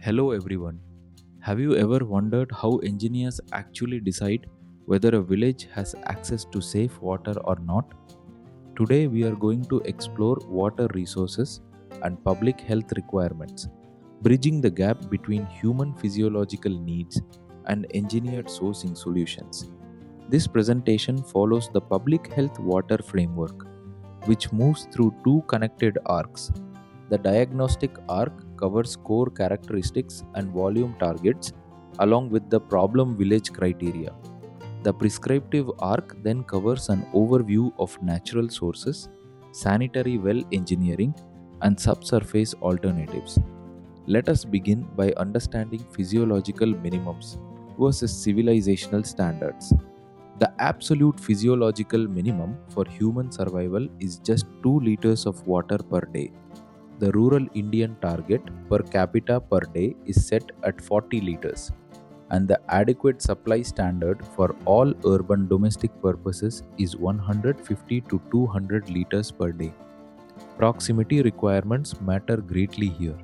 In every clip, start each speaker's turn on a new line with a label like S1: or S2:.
S1: Hello everyone. Have you ever wondered how engineers actually decide whether a village has access to safe water or not? Today we are going to explore water resources and public health requirements, bridging the gap between human physiological needs and engineered sourcing solutions. This presentation follows the public health water framework, which moves through two connected arcs. The diagnostic arc covers core characteristics and volume targets along with the problem village criteria. The prescriptive arc then covers an overview of natural sources, sanitary well engineering, and subsurface alternatives. Let us begin by understanding physiological minimums versus civilizational standards. The absolute physiological minimum for human survival is just 2 liters of water per day. The rural Indian target per capita per day is set at 40 liters, and the adequate supply standard for all urban domestic purposes is 150 to 200 liters per day. Proximity requirements matter greatly here,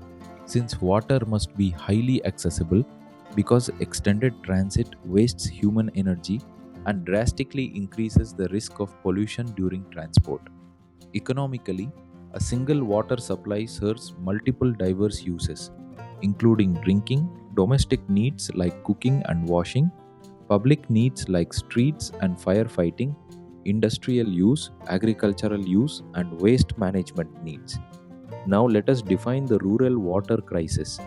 S1: since water must be highly accessible because extended transit wastes human energy and drastically increases the risk of pollution during transport. Economically, a single water supply serves multiple diverse uses, including drinking, domestic needs like cooking and washing, public needs like streets and firefighting, industrial use, agricultural use, and waste management needs. Now let us define the rural water crisis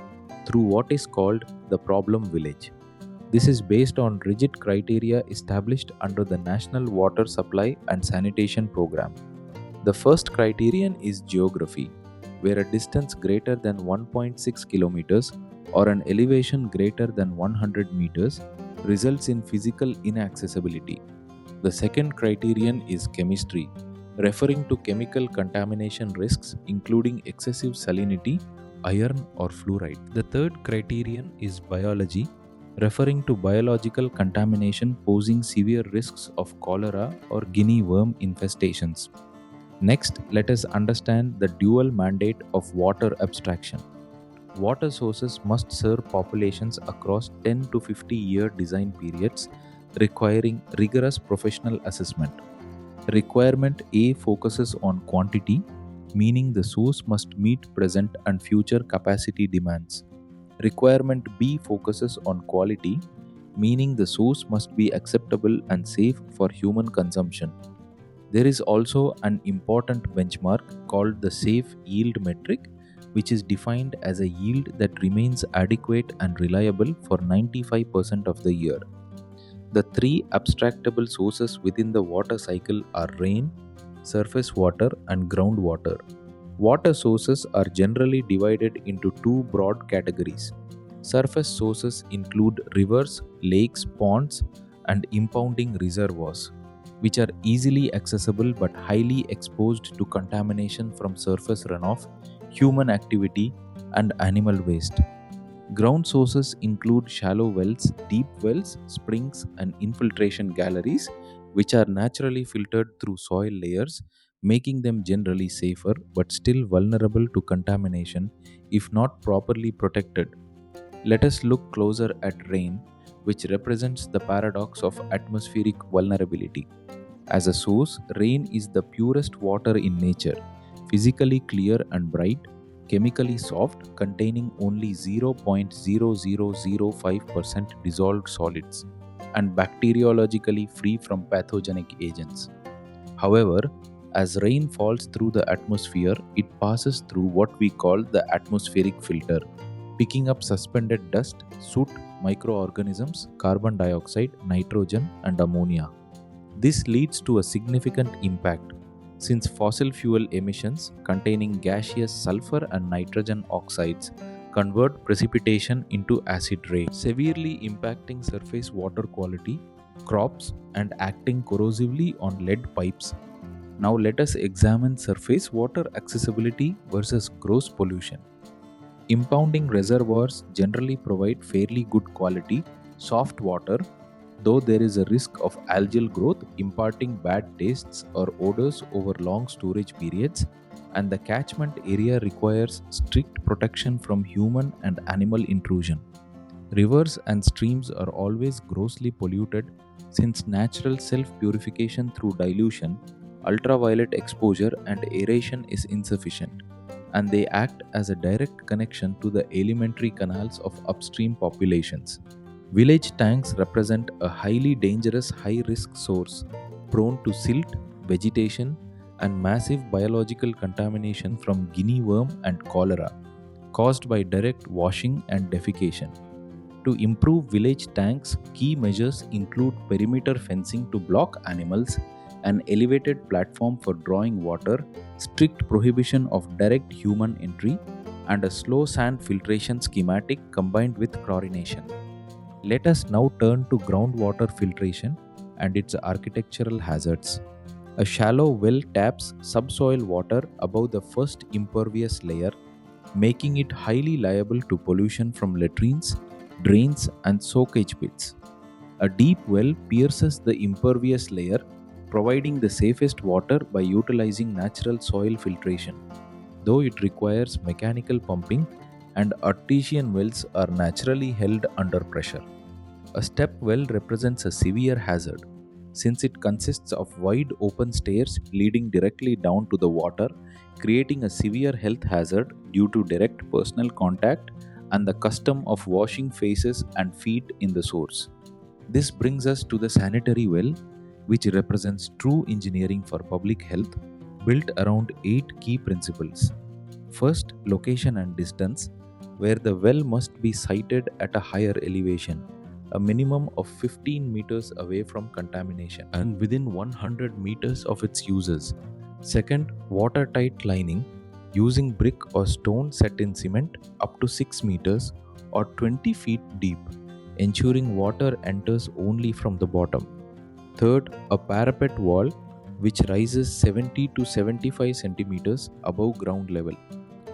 S1: through what is called the problem village. This is based on rigid criteria established under the National Water Supply and Sanitation Program. The first criterion is geography, where a distance greater than 1.6 kilometers or an elevation greater than 100 meters results in physical inaccessibility. The second criterion is chemistry, referring to chemical contamination risks including excessive salinity, iron, or fluoride. The third criterion is biology, referring to biological contamination posing severe risks of cholera or guinea worm infestations. Next, let us understand the dual mandate of water abstraction. Water sources must serve populations across 10 to 50-year design periods, requiring rigorous professional assessment. Requirement A focuses on quantity, meaning the source must meet present and future capacity demands. Requirement B focuses on quality, meaning the source must be acceptable and safe for human consumption. There is also an important benchmark called the safe yield metric, which is defined as a yield that remains adequate and reliable for 95% of the year. The three abstractable sources within the water cycle are rain, surface water, and groundwater. Water sources are generally divided into two broad categories. Surface sources include rivers, lakes, ponds, and impounding reservoirs, which are easily accessible but highly exposed to contamination from surface runoff, human activity, and animal waste. Ground sources include shallow wells, deep wells, springs, and infiltration galleries, which are naturally filtered through soil layers, making them generally safer but still vulnerable to contamination if not properly protected. Let us look closer at rain, which represents the paradox of atmospheric vulnerability. As a source, rain is the purest water in nature, physically clear and bright, chemically soft, containing only 0.0005% dissolved solids, and bacteriologically free from pathogenic agents. However, as rain falls through the atmosphere, it passes through what we call the atmospheric filter, picking up suspended dust, soot, microorganisms, carbon dioxide, nitrogen, and ammonia. This leads to a significant impact since fossil fuel emissions containing gaseous sulfur and nitrogen oxides convert precipitation into acid rain, severely impacting surface water quality, crops, and acting corrosively on lead pipes. Now let us examine surface water accessibility versus gross pollution. Impounding reservoirs generally provide fairly good quality, soft water, though there is a risk of algal growth imparting bad tastes or odors over long storage periods. and the catchment area requires strict protection from human and animal intrusion. Rivers and streams are always grossly polluted since natural self-purification through dilution, ultraviolet exposure and aeration is insufficient, and they act as a direct connection to the alimentary canals of upstream populations. Village tanks represent a highly dangerous high-risk source prone to silt, vegetation, and massive biological contamination from guinea worm and cholera caused by direct washing and defecation. To improve village tanks, key measures include perimeter fencing to block animals, an elevated platform for drawing water, strict prohibition of direct human entry, and a slow sand filtration schematic combined with chlorination. Let us now turn to groundwater filtration and its architectural hazards. A shallow well taps subsoil water above the first impervious layer, making it highly liable to pollution from latrines, drains, and soakage pits. A deep well pierces the impervious layer, providing the safest water by utilizing natural soil filtration, though it requires mechanical pumping and artesian wells are naturally held under pressure. A step well represents a severe hazard, since it consists of wide open stairs leading directly down to the water, creating a severe health hazard due to direct personal contact and the custom of washing faces and feet in the source. This brings us to the sanitary well, which represents true engineering for public health, built around 8 key principles. First, location and distance, where the well must be sited at a higher elevation, a minimum of 15 meters away from contamination and within 100 meters of its users. Second, watertight lining, using brick or stone set in cement up to 6 meters or 20 feet deep, ensuring water enters only from the bottom. Third, a parapet wall which rises 70 to 75 centimeters above ground level.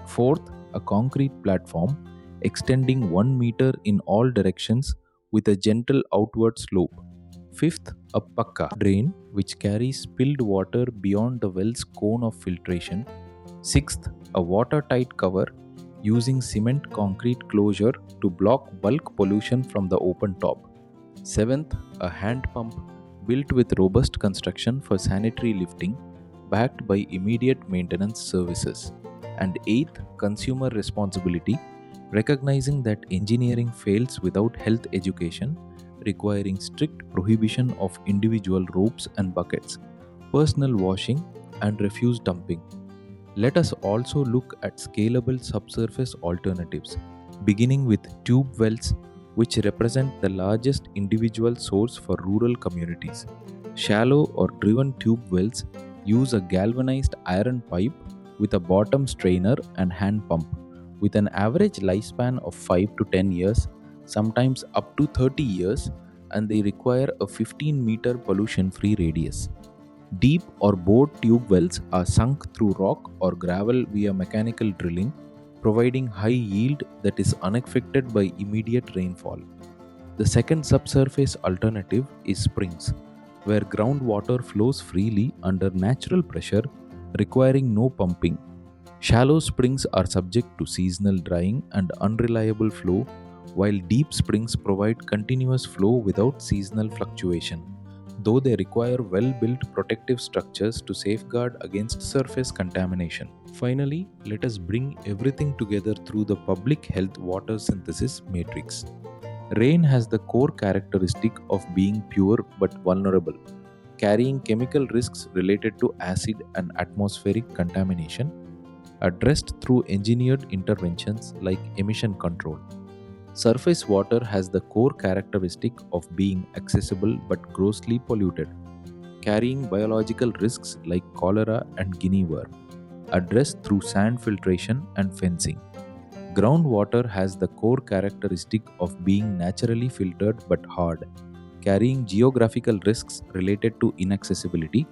S1: Fourth, a concrete platform extending 1 meter in all directions with a gentle outward slope. Fifth, a pakka drain which carries spilled water beyond the well's cone of filtration. Sixth, a watertight cover using cement concrete closure to block bulk pollution from the open top. Seventh, a hand pump built with robust construction for sanitary lifting, backed by immediate maintenance services. And eighth, consumer responsibility, recognizing that engineering fails without health education, requiring strict prohibition of individual ropes and buckets, personal washing, and refuse dumping. Let us also look at scalable subsurface alternatives, beginning with tube wells, which represent the largest individual source for rural communities. Shallow or driven tube wells use a galvanized iron pipe with a bottom strainer and hand pump, with an average lifespan of 5 to 10 years, sometimes up to 30 years, and they require a 15-meter pollution-free radius. Deep or bored tube wells are sunk through rock or gravel via mechanical drilling, providing high yield that is unaffected by immediate rainfall. The second subsurface alternative is springs, where groundwater flows freely under natural pressure, requiring no pumping. Shallow springs are subject to seasonal drying and unreliable flow, while deep springs provide continuous flow without seasonal fluctuation, though they require well-built protective structures to safeguard against surface contamination. Finally, let us bring everything together through the public health water synthesis matrix. Rain has the core characteristic of being pure but vulnerable, carrying chemical risks related to acid and atmospheric contamination, addressed through engineered interventions like emission control. Surface water has the core characteristic of being accessible but grossly polluted, carrying biological risks like cholera and guinea worm, addressed through sand filtration and fencing. Groundwater has the core characteristic of being naturally filtered but hard, carrying geographical risks related to inaccessibility,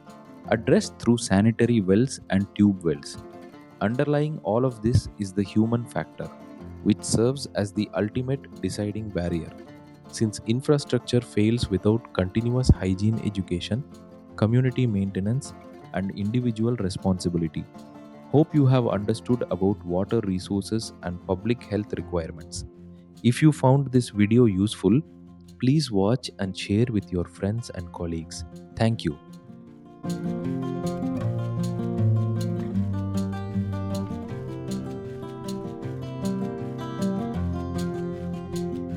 S1: addressed through sanitary wells and tube wells. Underlying all of this is the human factor, which serves as the ultimate deciding barrier. Since infrastructure fails without continuous hygiene education, community maintenance, and individual responsibility, Hope you have understood about water resources and public health requirements. If you found this video useful, please watch and share with your friends and colleagues. Thank you.